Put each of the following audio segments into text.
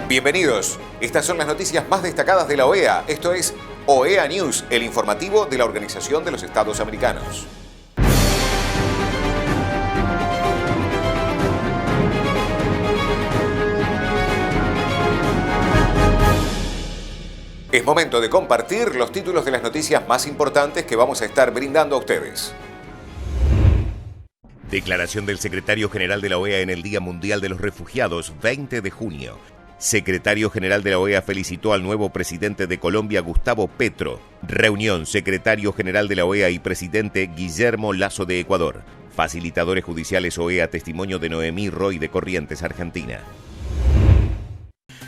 Bienvenidos. Estas son las noticias más destacadas de la OEA. Esto es OEA News, el informativo de la Organización de los Estados Americanos. Es momento de compartir los títulos de las noticias más importantes que vamos a estar brindando a ustedes. Declaración del secretario general de la OEA en el Día Mundial de los Refugiados, 20 de junio. Secretario general de la OEA felicitó al nuevo presidente de Colombia, Gustavo Petro. Reunión, secretario general de la OEA y presidente Guillermo Lasso de Ecuador. Facilitadores judiciales OEA, testimonio de Noemí Roy de Corrientes, Argentina.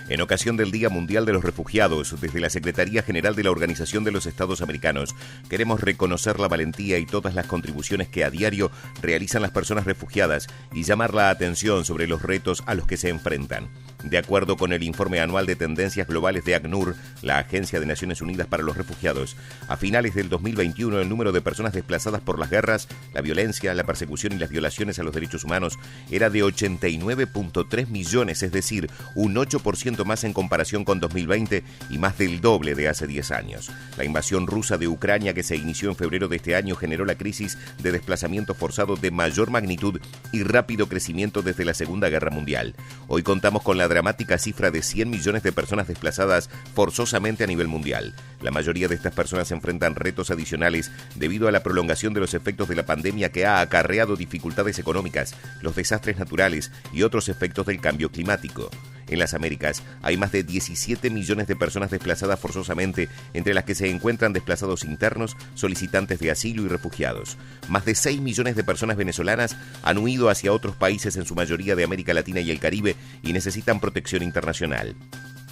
En ocasión del Día Mundial de los Refugiados, desde la Secretaría General de la Organización de los Estados Americanos, queremos reconocer la valentía y todas las contribuciones que a diario realizan las personas refugiadas y llamar la atención sobre los retos a los que se enfrentan. De acuerdo con el informe anual de tendencias globales de ACNUR, la Agencia de Naciones Unidas para los Refugiados, a finales del 2021 el número de personas desplazadas por las guerras, la violencia, la persecución y las violaciones a los derechos humanos era de 89.3 millones, es decir, un 8% más en comparación con 2020 y más del doble de hace 10 años. La invasión rusa de Ucrania, que se inició en febrero de este año, generó la crisis de desplazamiento forzado de mayor magnitud y rápido crecimiento desde la Segunda Guerra Mundial. Hoy contamos con la dramática cifra de 100 millones de personas desplazadas forzosamente a nivel mundial. La mayoría de estas personas enfrentan retos adicionales debido a la prolongación de los efectos de la pandemia que ha acarreado dificultades económicas, los desastres naturales y otros efectos del cambio climático. En las Américas hay más de 17 millones de personas desplazadas forzosamente, entre las que se encuentran desplazados internos, solicitantes de asilo y refugiados. Más de 6 millones de personas venezolanas han huido hacia otros países, en su mayoría de América Latina y el Caribe, y necesitan protección internacional.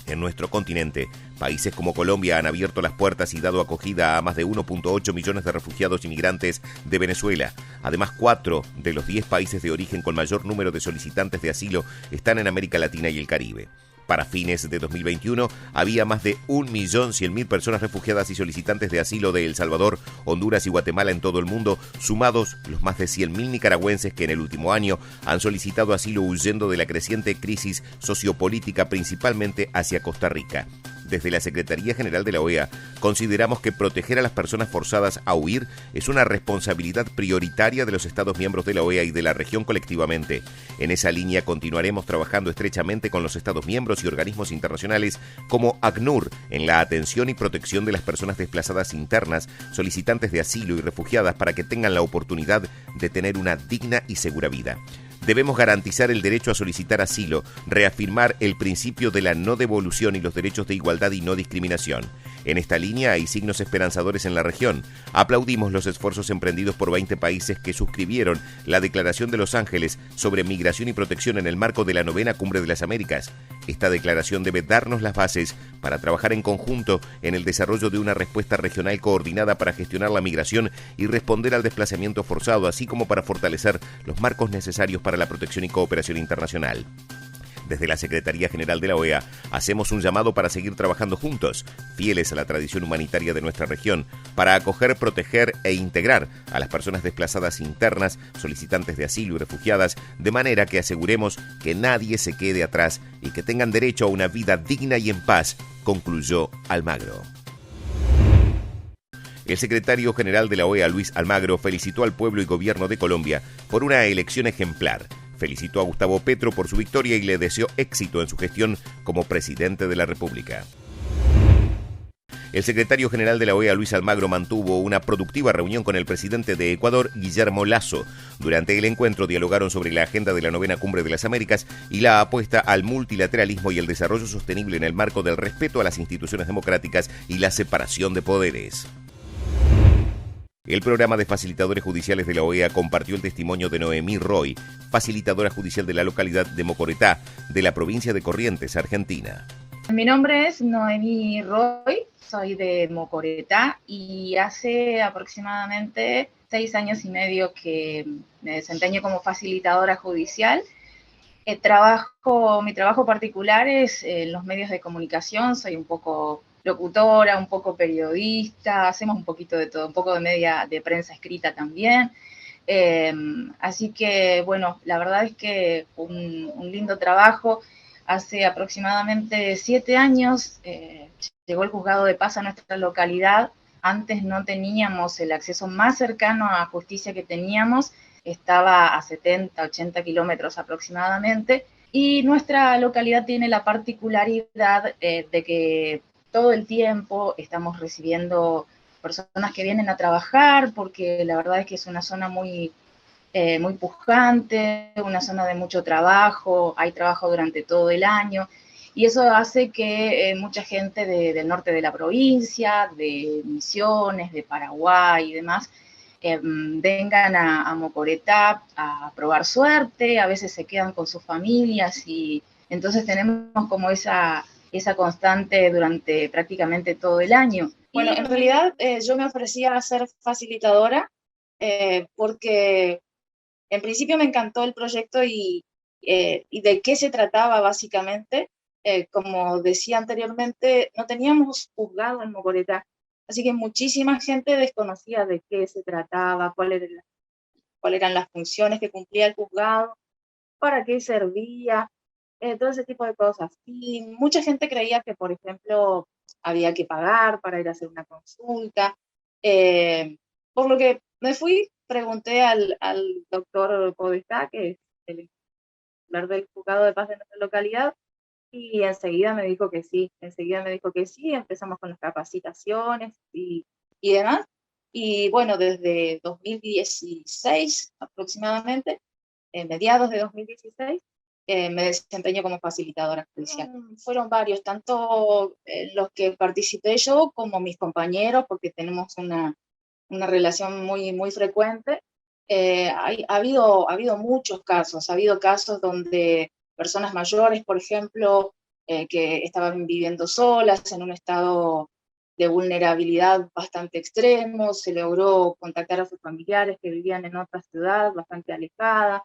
En nuestro continente, países como Colombia han abierto las puertas y dado acogida a más de 1.8 millones de refugiados inmigrantes de Venezuela. Además, 4 de los 10 países de origen con mayor número de solicitantes de asilo están en América Latina y el Caribe. Para fines de 2021, había más de 1.100.000 personas refugiadas y solicitantes de asilo de El Salvador, Honduras y Guatemala en todo el mundo, sumados los más de 100.000 nicaragüenses que en el último año han solicitado asilo huyendo de la creciente crisis sociopolítica, principalmente hacia Costa Rica. Desde la Secretaría General de la OEA, consideramos que proteger a las personas forzadas a huir es una responsabilidad prioritaria de los Estados miembros de la OEA y de la región colectivamente. En esa línea continuaremos trabajando estrechamente con los Estados miembros y organismos internacionales como ACNUR en la atención y protección de las personas desplazadas internas, solicitantes de asilo y refugiadas para que tengan la oportunidad de tener una digna y segura vida. Debemos garantizar el derecho a solicitar asilo, reafirmar el principio de la no devolución y los derechos de igualdad y no discriminación. En esta línea hay signos esperanzadores en la región. Aplaudimos los esfuerzos emprendidos por 20 países que suscribieron la Declaración de Los Ángeles sobre migración y protección en el marco de la 9ª Cumbre de las Américas. Esta declaración debe darnos las bases para trabajar en conjunto en el desarrollo de una respuesta regional coordinada para gestionar la migración y responder al desplazamiento forzado, así como para fortalecer los marcos necesarios para la protección y cooperación internacional. Desde la Secretaría General de la OEA hacemos un llamado para seguir trabajando juntos, fieles a la tradición humanitaria de nuestra región, para acoger, proteger e integrar a las personas desplazadas internas, solicitantes de asilo y refugiadas, de manera que aseguremos que nadie se quede atrás y que tengan derecho a una vida digna y en paz, concluyó Almagro. El secretario general de la OEA, Luis Almagro, felicitó al pueblo y gobierno de Colombia por una elección ejemplar. Felicitó a Gustavo Petro por su victoria y le deseó éxito en su gestión como presidente de la República. El secretario general de la OEA, Luis Almagro, mantuvo una productiva reunión con el presidente de Ecuador, Guillermo Lasso. Durante el encuentro dialogaron sobre la agenda de la 9ª Cumbre de las Américas y la apuesta al multilateralismo y el desarrollo sostenible en el marco del respeto a las instituciones democráticas y la separación de poderes. El programa de facilitadores judiciales de la OEA compartió el testimonio de Noemí Roy, facilitadora judicial de la localidad de Mocoretá, de la provincia de Corrientes, Argentina. Mi nombre es Noemí Roy, soy de Mocoretá y hace aproximadamente 6 años y medio que me desempeño como facilitadora judicial. Mi trabajo particular es en los medios de comunicación, soy un poco locutora, un poco periodista, hacemos un poquito de todo, un poco de media de prensa escrita también. Así que, bueno, la verdad es que un lindo trabajo. Hace aproximadamente 7 años llegó el juzgado de paz a nuestra localidad. Antes no teníamos el acceso más cercano a justicia que teníamos, estaba a 70, 80 kilómetros aproximadamente, y nuestra localidad tiene la particularidad de que todo el tiempo estamos recibiendo personas que vienen a trabajar, porque la verdad es que es una zona muy pujante, una zona de mucho trabajo, hay trabajo durante todo el año, y eso hace que mucha gente del norte de la provincia, de Misiones, de Paraguay y demás, vengan a Mocoretá a probar suerte, a veces se quedan con sus familias, y entonces tenemos como esa constante durante prácticamente todo el año. Bueno, en realidad yo me ofrecía a ser facilitadora porque en principio me encantó el proyecto y de qué se trataba básicamente. Como decía anteriormente, no teníamos juzgado en Mocoretá, así que muchísima gente desconocía de qué se trataba, cuáles eran las funciones que cumplía el juzgado, para qué servía, todo ese tipo de cosas. Y mucha gente creía que, por ejemplo, había que pagar para ir a hacer una consulta, por lo que me fui, pregunté al doctor Podestá, que es el titular del juzgado de paz de nuestra localidad, y enseguida me dijo que sí, empezamos con las capacitaciones y demás. Y bueno, desde 2016 aproximadamente, mediados de 2016, me desempeño como facilitadora judicial. Fueron varios, tanto los que participé yo como mis compañeros, porque tenemos una relación muy frecuente. Ha habido muchos casos, ha habido casos donde personas mayores, por ejemplo, que estaban viviendo solas en un estado de vulnerabilidad bastante extremo, se logró contactar a sus familiares que vivían en otra ciudad bastante alejada,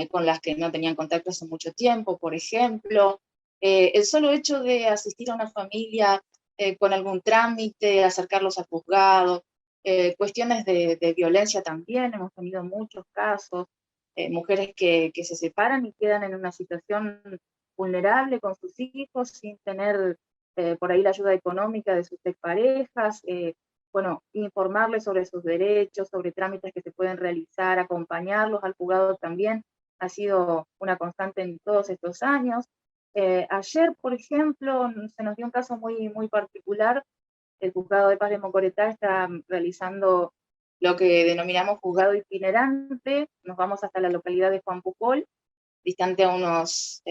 con las que no tenían contacto hace mucho tiempo, por ejemplo. El solo hecho de asistir a una familia con algún trámite, acercarlos al juzgado, cuestiones de violencia también, hemos tenido muchos casos, mujeres que se separan y quedan en una situación vulnerable con sus hijos sin tener por ahí la ayuda económica de sus exparejas, bueno, informarles sobre sus derechos, sobre trámites que se pueden realizar, acompañarlos al juzgado también, ha sido una constante en todos estos años. Ayer, por ejemplo, se nos dio un caso muy particular. El juzgado de paz de Mocoretá está realizando lo que denominamos juzgado itinerante. Nos vamos hasta la localidad de Juan Pujol, distante a unos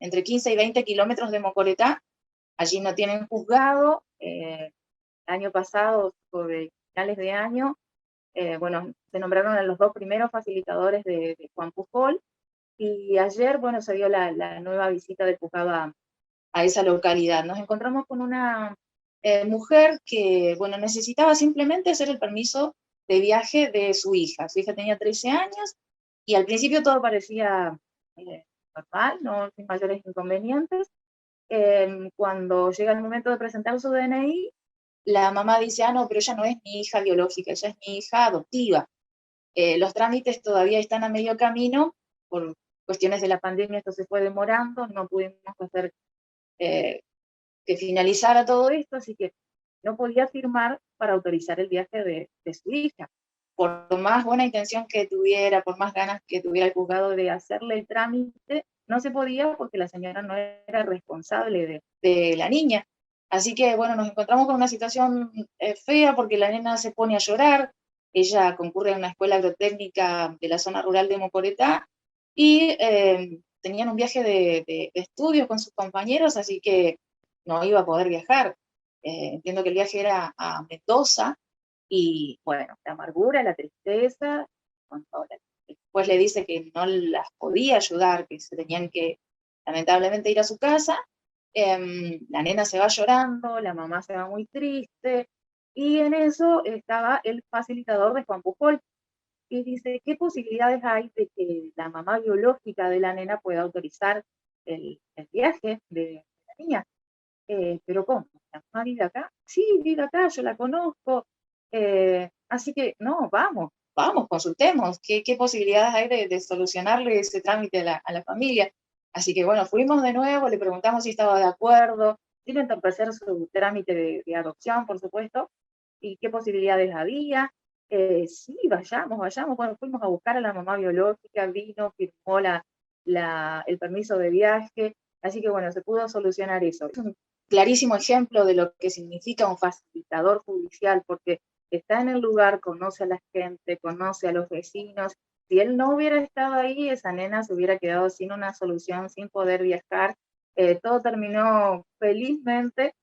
entre 15 y 20 kilómetros de Mocoretá. Allí no tienen juzgado. El año pasado, sobre finales de año, bueno, se nombraron a los 2 primeros facilitadores de Juan Pujol, y ayer, bueno, se dio la nueva visita del juzgado a esa localidad. Nos encontramos con una mujer que, bueno, necesitaba simplemente hacer el permiso de viaje de su hija. Su hija tenía 13 años, y al principio todo parecía normal, no sin mayores inconvenientes. Cuando llega el momento de presentar su DNI, la mamá dice, no, pero ella no es mi hija biológica, ella es mi hija adoptiva. Los trámites todavía están a medio camino, por cuestiones de la pandemia esto se fue demorando, no pudimos hacer que finalizara todo esto, así que no podía firmar para autorizar el viaje de su hija. Por más buena intención que tuviera, por más ganas que tuviera el juzgado de hacerle el trámite, no se podía porque la señora no era responsable de la niña. Así que, bueno, nos encontramos con una situación fea porque la nena se pone a llorar. Ella concurre a una escuela agrotécnica de la zona rural de Mocoretá y tenían un viaje de estudios con sus compañeros, así que no iba a poder viajar. Entiendo que el viaje era a Mendoza, y bueno, la amargura, la tristeza, después le dice que no las podía ayudar, que se tenían que lamentablemente ir a su casa. La nena se va llorando, la mamá se va muy triste, y en eso estaba el facilitador de Juan Pujol, y dice, ¿qué posibilidades hay de que la mamá biológica de la nena pueda autorizar el viaje de la niña? ¿Pero cómo? ¿La mamá vive acá? Sí, vive acá, yo la conozco. Así que, no, vamos, consultemos, ¿qué posibilidades hay de solucionarle ese trámite a la familia? Así que bueno, fuimos de nuevo, le preguntamos si estaba de acuerdo, sin entorpecer su trámite de adopción, por supuesto, y qué posibilidades había. Sí, vayamos. Bueno, fuimos a buscar a la mamá biológica, vino, firmó el permiso de viaje, así que bueno, se pudo solucionar eso. Es un clarísimo ejemplo de lo que significa un facilitador judicial, porque está en el lugar, conoce a la gente, conoce a los vecinos. Si él no hubiera estado ahí, esa nena se hubiera quedado sin una solución, sin poder viajar. Todo terminó felizmente.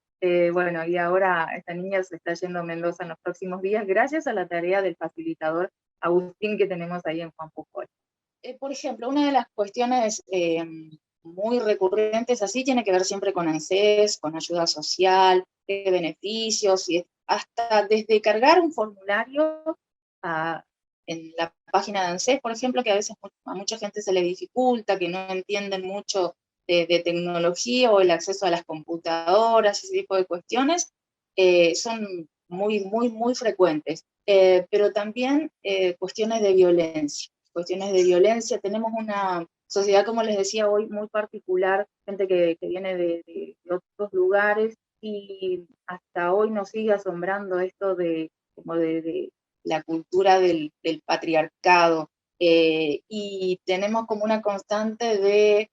Bueno, y ahora esta niña se está yendo a Mendoza en los próximos días, gracias a la tarea del facilitador Agustín que tenemos ahí en Juan Pujol. Por ejemplo, una de las cuestiones muy recurrentes así tiene que ver siempre con ANSES, con ayuda social, beneficios, y hasta desde cargar un formulario en la página de ANSES, por ejemplo, que a veces a mucha gente se le dificulta, que no entienden mucho de tecnología o el acceso a las computadoras, ese tipo de cuestiones, son muy frecuentes. Pero también cuestiones de violencia. Tenemos una sociedad, como les decía hoy, muy particular, gente que viene de otros lugares, y hasta hoy nos sigue asombrando esto de la cultura del patriarcado, y tenemos como una constante de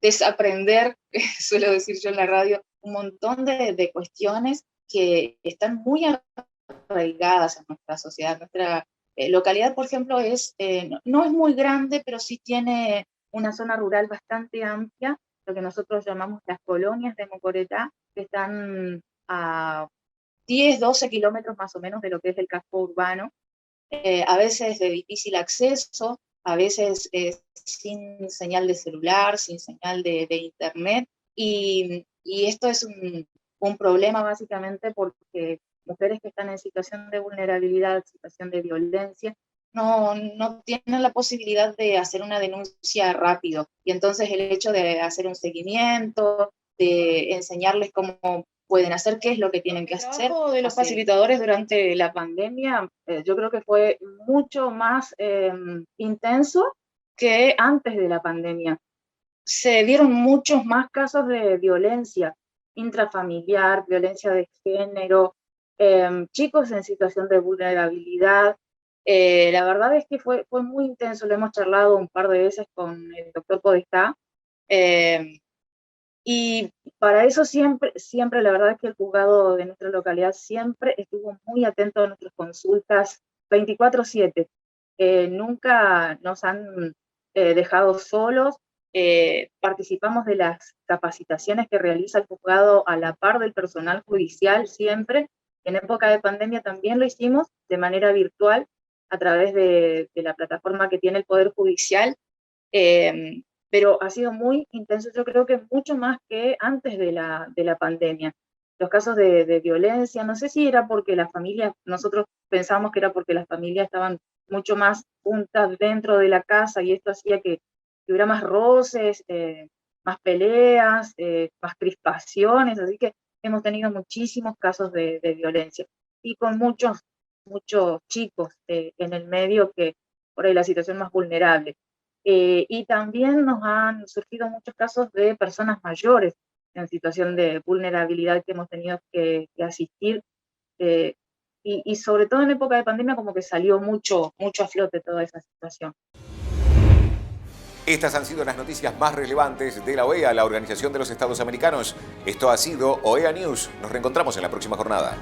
desaprender, suelo decir yo en la radio, un montón de cuestiones que están muy arraigadas en nuestra sociedad. Nuestra localidad, por ejemplo, no es muy grande, pero sí tiene una zona rural bastante amplia, lo que nosotros llamamos las colonias de Mocoretá, que están a 10, 12 kilómetros más o menos de lo que es el casco urbano, a veces de difícil acceso, a veces sin señal de celular, sin señal de internet, y esto es un problema básicamente porque mujeres que están en situación de vulnerabilidad, situación de violencia, no tienen la posibilidad de hacer una denuncia rápido, y entonces el hecho de hacer un seguimiento, de enseñarles cómo pueden hacer, qué es lo que tienen que hacer. El trabajo de los facilitadores durante la pandemia, yo creo que fue mucho más intenso que antes de la pandemia. Se dieron muchos más casos de violencia intrafamiliar, violencia de género, chicos en situación de vulnerabilidad. La verdad es que fue muy intenso, lo hemos charlado un par de veces con el doctor Podestá, y para eso siempre, la verdad es que el juzgado de nuestra localidad siempre estuvo muy atento a nuestras consultas 24/7. Nunca nos han dejado solos. Participamos de las capacitaciones que realiza el juzgado a la par del personal judicial siempre. En época de pandemia también lo hicimos de manera virtual a través de la plataforma que tiene el Poder Judicial. Pero ha sido muy intenso, yo creo que mucho más que antes de la pandemia. Los casos de violencia, no sé si era porque las familias, nosotros pensamos que era porque las familias estaban mucho más juntas dentro de la casa, y esto hacía que hubiera más roces, más peleas, más crispaciones, así que hemos tenido muchísimos casos de violencia, y con muchos chicos en el medio, que por ahí la situación más vulnerable. Y también nos han surgido muchos casos de personas mayores en situación de vulnerabilidad que hemos tenido que asistir, y sobre todo en época de pandemia como que salió mucho a flote toda esa situación. Estas han sido las noticias más relevantes de la OEA, la Organización de los Estados Americanos. Esto ha sido OEA News. Nos reencontramos en la próxima jornada.